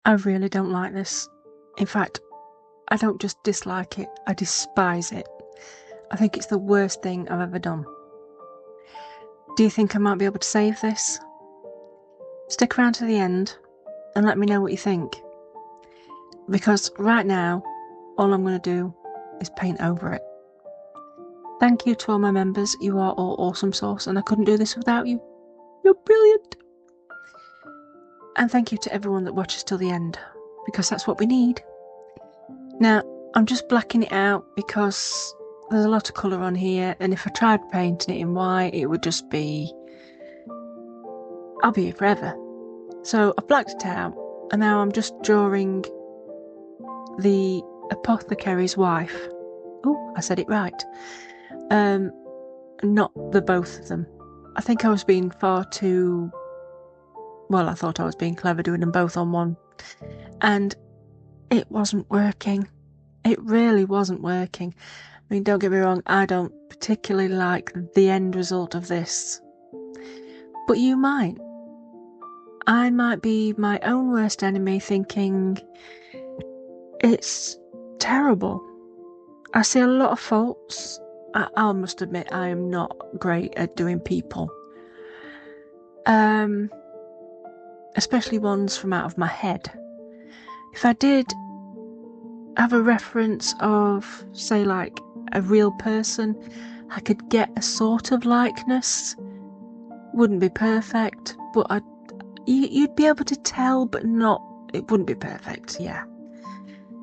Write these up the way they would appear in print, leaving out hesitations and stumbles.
I really don't like this. In fact, I don't just dislike it, I despise it. I think it's the worst thing I've ever done. Do you think I might be able to save this? Stick around to the end and let me know what you think. Because right now, all I'm going to do is paint over it. Thank you to all my members. You are all awesome sauce, and I couldn't do this without you. You're brilliant. And thank you to everyone that watches till the end, because that's what we need. Now, I'm just blacking it out because there's a lot of colour on here, and if I tried painting it in white, it would just be... I'll be here forever. So I've blacked it out, and now I'm just drawing the apothecary's wife. Oh, I said it right. Not the both of them. I think I was being far too... Well, I thought I was being clever doing them both on one. And it wasn't working. It really wasn't working. I mean, don't get me wrong, I don't particularly like the end result of this. But you might. I might be my own worst enemy thinking it's terrible. I see a lot of faults. I must admit I am not great at doing people. Especially ones from out of my head. If I did have a reference of, say, like a real person, I could get a sort of likeness. Wouldn't be perfect, but you'd be able to tell, but not, it wouldn't be perfect, yeah.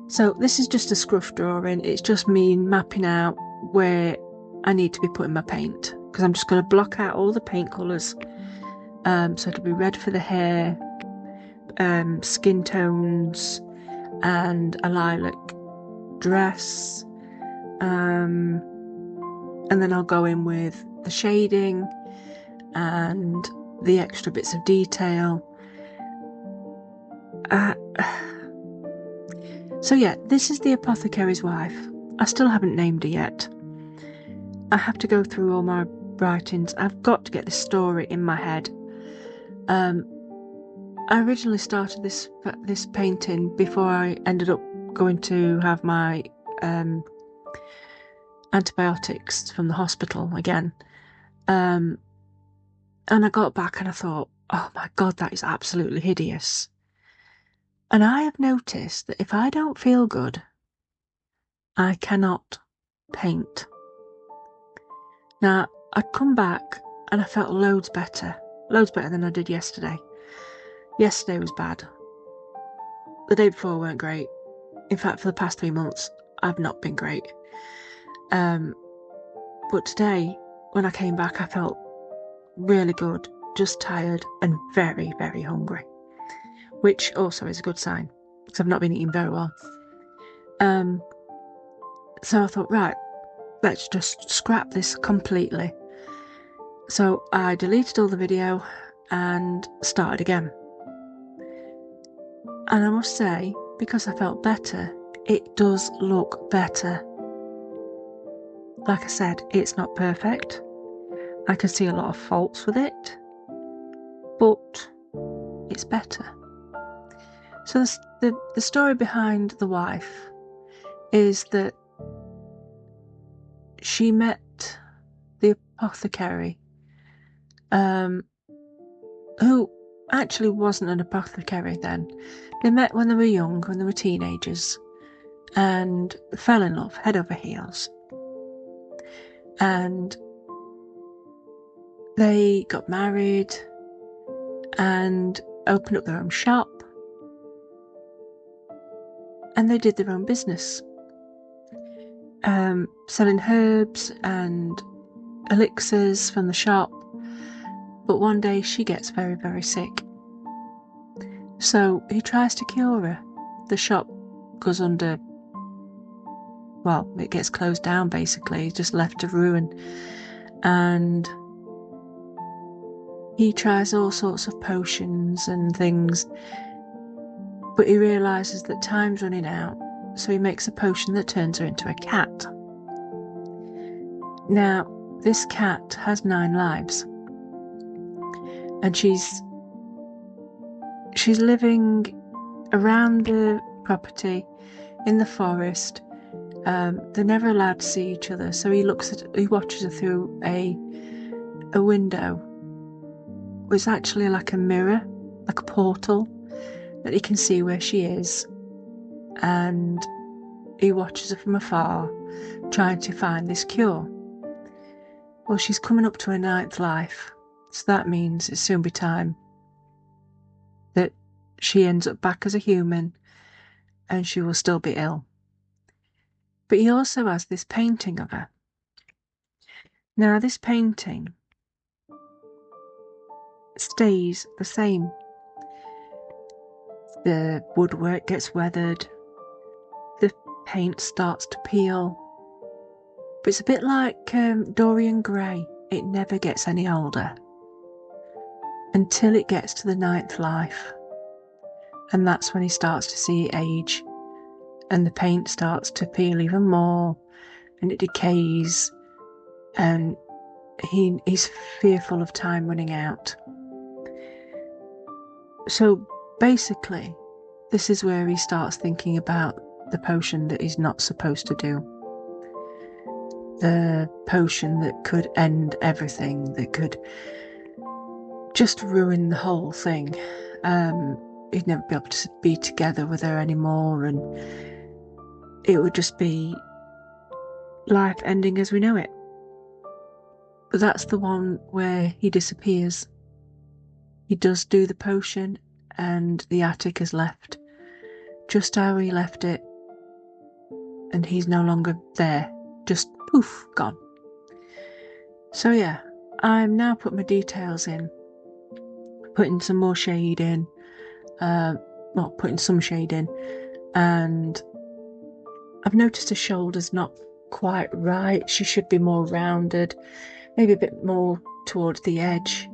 So this is just a scruff drawing. It's just me mapping out where I need to be putting my paint, because I'm just going to block out all the paint colours. So it'll be red for the hair, skin tones, and a lilac dress. And then I'll go in with the shading and the extra bits of detail. So yeah, this is the apothecary's wife. I still haven't named her yet. I have to go through all my writings. I've got to get this story in my head. I originally started this painting before I ended up going to have my antibiotics from the hospital again. And I got back and I thought, oh my God, that is absolutely hideous. And I have noticed that if I don't feel good, I cannot paint. Now, I'd come back and I felt loads better than I did yesterday. Yesterday was bad. The day before weren't great. In fact, for the past 3 months, I've not been great. But today, when I came back, I felt really good, just tired and very, very hungry. Which also is a good sign, because I've not been eating very well. So I thought, right, let's just scrap this completely. So I deleted all the video and started again. And I must say, because I felt better, it does look better. Like I said, it's not perfect. I can see a lot of faults with it, but it's better. So the story behind the wife is that she met the apothecary, who actually wasn't an apothecary then. They met when they were young, when they were teenagers, and fell in love, head over heels. And they got married and opened up their own shop. And they did their own business, selling herbs and elixirs from the shop. But one day she gets very, very sick. So he tries to cure her. The shop goes under, well, it gets closed down basically, just left to ruin. And he tries all sorts of potions and things. But he realises that time's running out, so he makes a potion that turns her into a cat. Now, this cat has 9 lives. And she's living around the property, in the forest. They're never allowed to see each other, so he watches her through a window. It's actually like a mirror, like a portal, that he can see where she is, and he watches her from afar, trying to find this cure. Well, she's coming up to her 9th life, so that means it'll soon be time that she ends up back as a human, and she will still be ill. But he also has this painting of her. Now, this painting stays the same. The woodwork gets weathered, the paint starts to peel, but it's a bit like Dorian Gray. It never gets any older until it gets to the 9th life, and that's when he starts to see age, and the paint starts to peel even more, and it decays, and he's fearful of time running out. So basically, this is where he starts thinking about the potion that he's not supposed to do. The potion that could end everything, that could just ruin the whole thing. He'd never be able to be together with her anymore, and it would just be life ending as we know it. But that's the one where he disappears. He does do the potion, and the attic is left just how he left it, and he's no longer there, just poof, gone. So yeah, I'm now putting my details in, putting some more shade in, putting some shade in, and I've noticed her shoulder's not quite right. She should be more rounded, maybe a bit more towards the edge.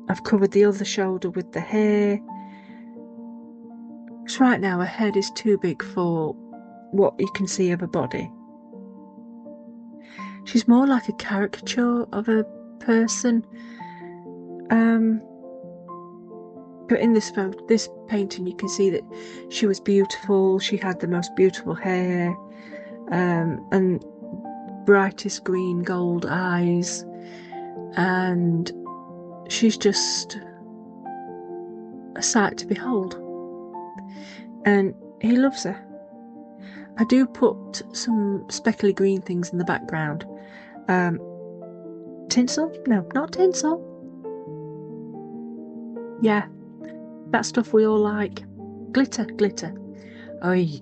I've covered the other shoulder with the hair. So right now her head is too big for what you can see of her body. She's more like a caricature of a person. But in this painting, you can see that she was beautiful. She had the most beautiful hair, and brightest green gold eyes, and she's just a sight to behold. And he loves her. I do put some speckly green things in the background. Tinsel? No, not tinsel. Yeah, that stuff we all like. Glitter. Oi.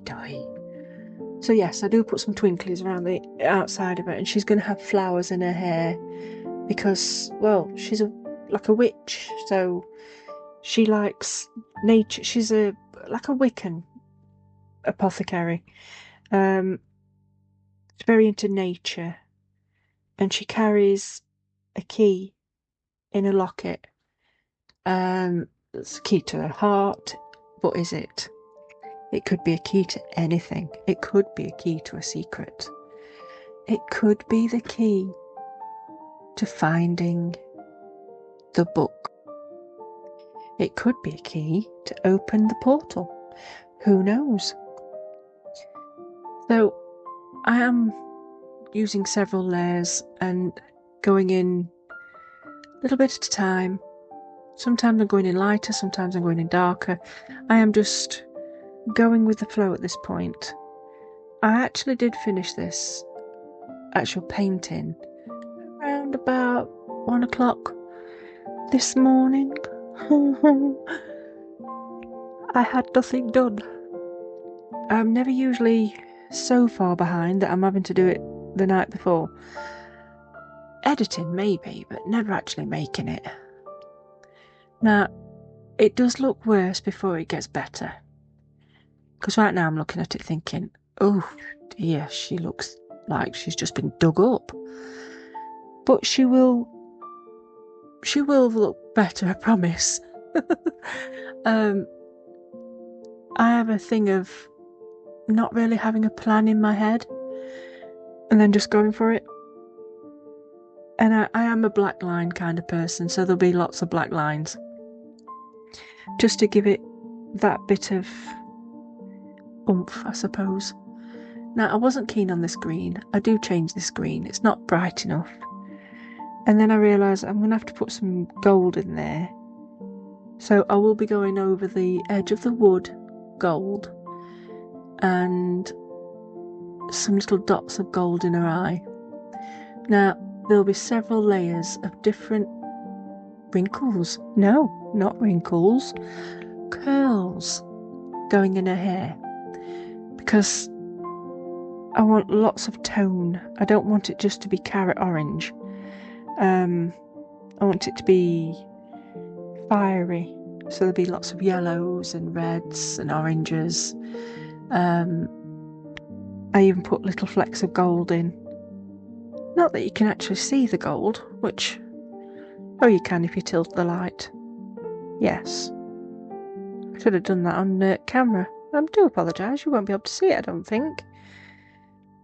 So yes, I do put some twinklies around the outside of it, and she's going to have flowers in her hair because, well, she's like a witch, so she likes nature. She's like a Wiccan apothecary. She's very into nature, and she carries a key in a locket. It's a key to her heart, but is it? It could be a key to anything. It could be a key to a secret. It could be the key to finding the book. It could be a key to open the portal. Who knows? So I am using several layers and going in a little bit at a time. Sometimes I'm going in lighter, sometimes I'm going in darker. I am just going with the flow at this point. I actually did finish this actual painting around about 1 o'clock this morning. I had nothing done. I'm never usually so far behind that I'm having to do it the night before. Editing maybe, but never actually making it. Now, it does look worse before it gets better. Because right now I'm looking at it thinking, oh dear, she looks like she's just been dug up. But she will look better, I promise. I have a thing of not really having a plan in my head and then just going for it. And I am a black line kind of person, so there'll be lots of black lines. Just to give it that bit of oomph, I suppose. Now, I wasn't keen on this green. I do change this green. It's not bright enough. And then I realised I'm going to have to put some gold in there. So I will be going over the edge of the wood gold and some little dots of gold in her eye. Now, there'll be several layers of different wrinkles. No, not wrinkles. Curls going in her hair. Because I want lots of tone. I don't want it just to be carrot orange. I want it to be fiery. So there'll be lots of yellows and reds and oranges. I even put little flecks of gold in. Not that you can actually see the gold, which... Oh, you can if you tilt the light. Yes. I should have done that on camera. I do apologise, you won't be able to see it, I don't think.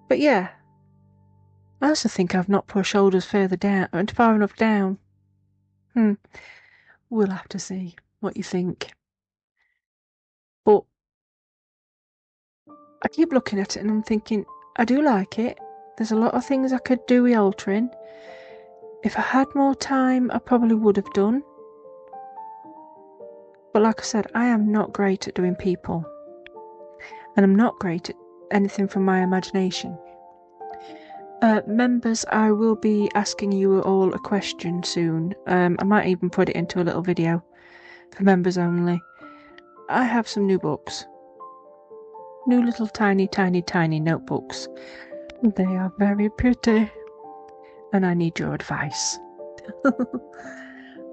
But yeah. I also think I've not put her shoulders further down, and far enough down. We'll have to see what you think. But I keep looking at it and I'm thinking, I do like it. There's a lot of things I could do with altering. If I had more time, I probably would have done. But like I said, I am not great at doing people. And I'm not great at anything from my imagination. Members, I will be asking you all a question soon. I might even put it into a little video for members only. I have some new books. New little tiny notebooks. They are very pretty. And I need your advice.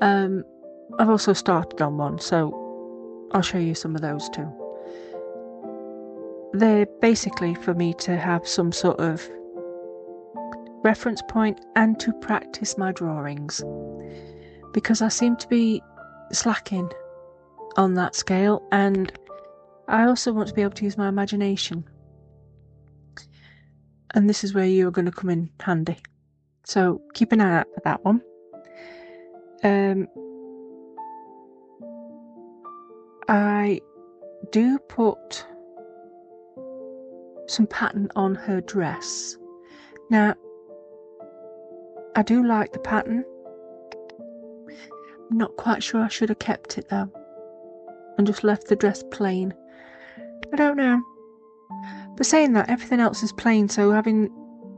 I've also started on one, so I'll show you some of those too. They're basically for me to have some sort of reference point and to practice my drawings, because I seem to be slacking on that scale, and I also want to be able to use my imagination, and this is where you're going to come in handy, so keep an eye out for that one. I do put some pattern on her dress. Now, I do like the pattern. I'm not quite sure I should have kept it though, and just left the dress plain. I don't know. But saying that, everything else is plain, so having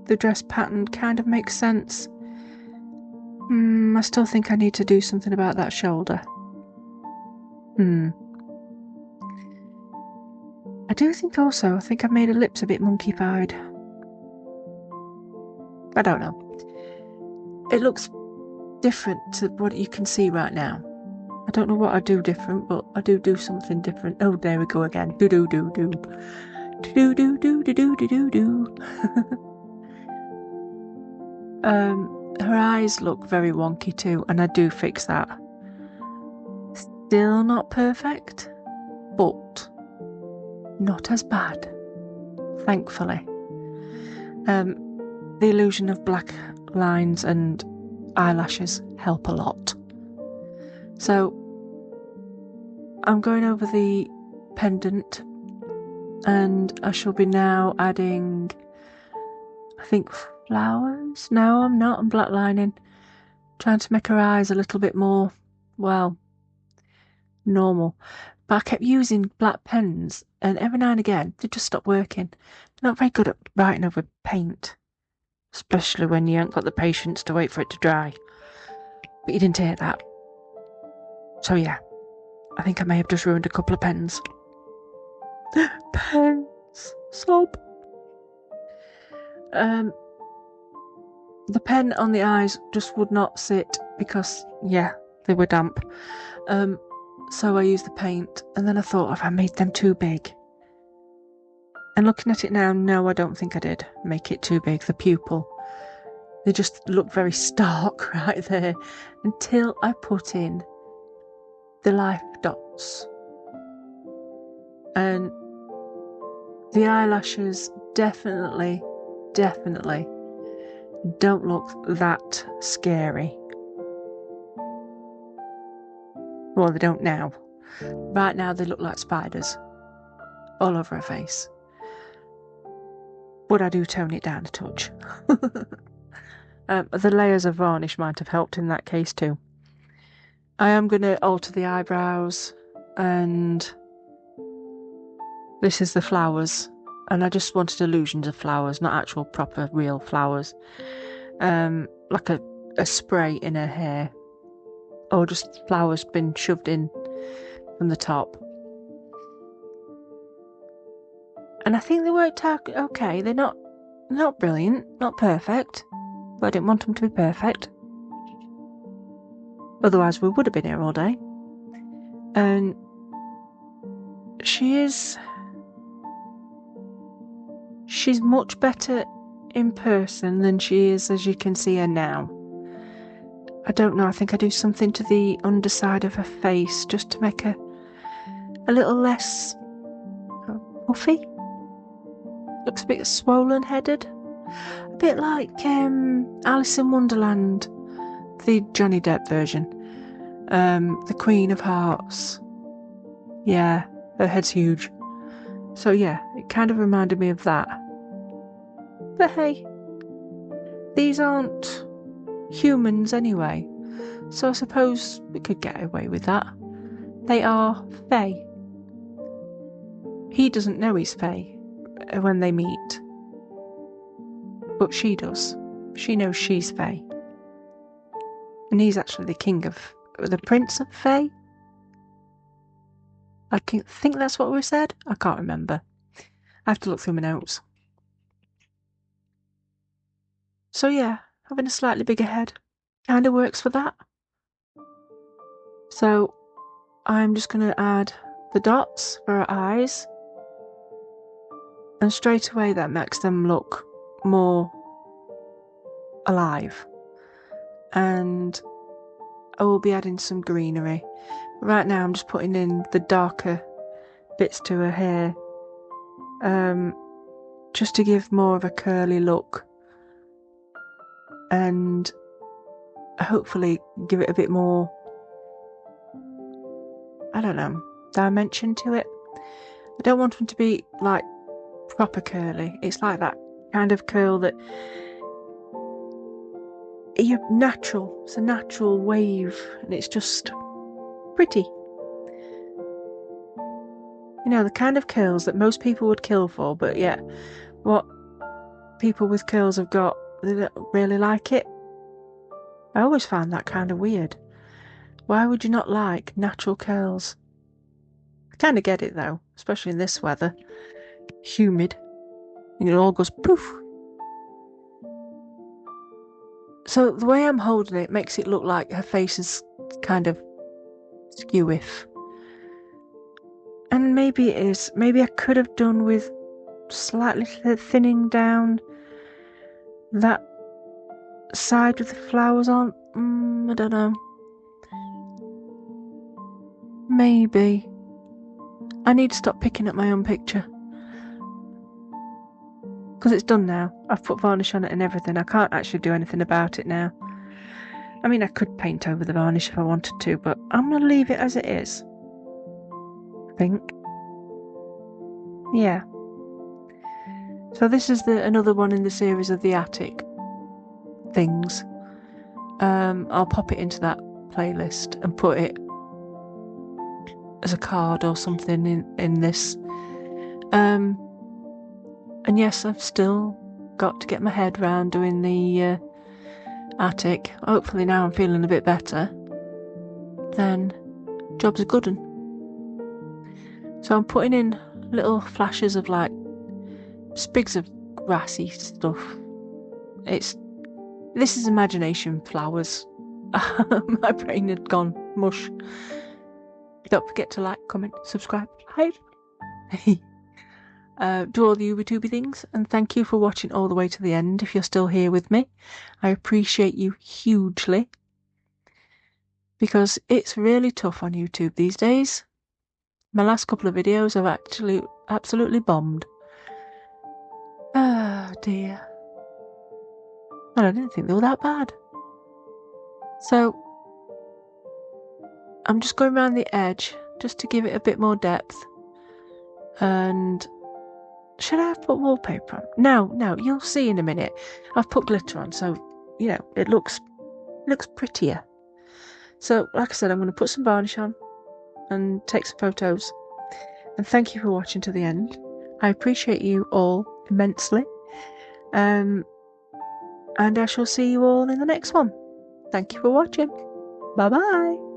the dress pattern kind of makes sense. I still think I need to do something about that shoulder. I do think also, I think I've made her lips a bit monkey-pied. I don't know. It looks different to what you can see right now. I don't know what I do different, but I do something different. Oh, there we go again. Do-do-do-do. Do-do-do-do-do-do-do-do. Her eyes look very wonky too, and I do fix that. Still not perfect, but not as bad, thankfully. The illusion of black lines and eyelashes help a lot. So I'm going over the pendant, and I shall be now adding, I think, flowers. No, I'm not. I'm black lining, trying to make her eyes a little bit more, well, normal. But I kept using black pens, and every now and again they just stopped working. Not very good at writing over paint, especially when you haven't got the patience to wait for it to dry. But you didn't hear that. So yeah, I think I may have just ruined a couple of pens. Pens. Sob. The pen on the eyes just would not sit because, yeah, they were damp. So I used the paint, and then I thought, have I made them too big? And looking at it now, no, I don't think I did make it too big, the pupil. They just look very stark right there, until I put in the life dots. And the eyelashes definitely don't look that scary. Well, they don't now. Right now they look like spiders all over her face. But I do tone it down a touch. The layers of varnish might have helped in that case too. I am going to alter the eyebrows, and this is the flowers, and I just wanted illusions of flowers, not actual proper real flowers. Like a spray in her hair, or just flowers been shoved in from the top. And I think they worked out okay. They're not brilliant, not perfect, but I didn't want them to be perfect. Otherwise we would have been here all day. And she's much better in person than she is as you can see her now. I don't know, I think I do something to the underside of her face just to make her a little less puffy. Looks a bit swollen headed. A bit like Alice in Wonderland, the Johnny Depp version. The Queen of Hearts. Yeah, her head's huge. So yeah, it kind of reminded me of that. But hey, these aren't humans anyway, so I suppose we could get away with that. They are fae. He doesn't know he's fae when they meet, but she does. She knows she's fae. And he's actually the Prince of Fae. I think that's what we said. I can't remember. I have to look through my notes. So yeah, having a slightly bigger head kind of works for that. So I'm just going to add the dots for her eyes, and straight away that makes them look more alive. And I will be adding some greenery. Right now I'm just putting in the darker bits to her hair, just to give more of a curly look, and hopefully give it a bit more, I don't know, dimension to it. I don't want them to be like proper curly. It's like that kind of curl that you're natural. It's a natural wave, and it's just pretty. You know, the kind of curls that most people would kill for, but yet what people with curls have got, they don't really like it. I always found that kind of weird. Why would you not like natural curls? I kind of get it though, especially in this weather. Humid. And it all goes poof. So the way I'm holding it makes it look like her face is kind of skew-if. And maybe it is. Maybe I could have done with slightly thinning down that side with the flowers on. I don't know. Maybe. I need to stop picking at my own picture. Because it's done now. I've put varnish on it and everything. I can't actually do anything about it now. I mean, I could paint over the varnish if I wanted to, but I'm going to leave it as it is. I think. Yeah. So this is another one in the series of the attic things. I'll pop it into that playlist and put it as a card or something in this. And yes, I've still got to get my head round doing the attic. Hopefully now I'm feeling a bit better. Then job's a good one. So I'm putting in little flashes of like sprigs of grassy stuff. This is imagination flowers. My brain had gone mush. Don't forget to like, comment, subscribe, hide. Do all the Ubi-Tubi things, and thank you for watching all the way to the end if you're still here with me. I appreciate you hugely, because it's really tough on YouTube these days. My last couple of videos have actually absolutely bombed. Ah, dear. And I didn't think they were that bad. So I'm just going around the edge just to give it a bit more depth. And should I have put wallpaper on? No, you'll see in a minute. I've put glitter on, so it looks prettier. So like I said, I'm going to put some varnish on and take some photos. And thank you for watching to the end. I appreciate you all immensely. And I shall see you all in the next one. Thank you for watching. Bye bye.